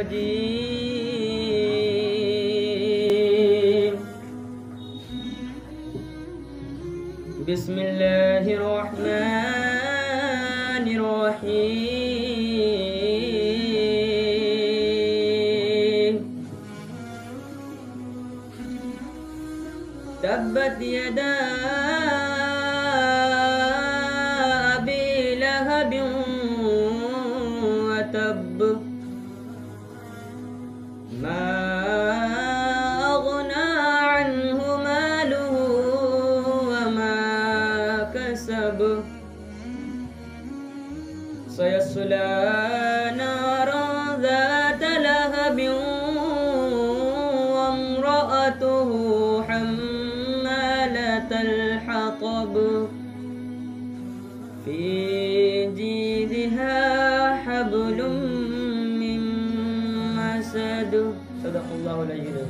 الرجيم. بسم الله الرحمن الرحيم. تبت يدا أبي لهب وتب ما أغنى عنه ماله وما كسب سيصلى نارا ذات لهب وامرأته حمالة الحطب في جيدها حبل من مسد. صدق الله العظيم.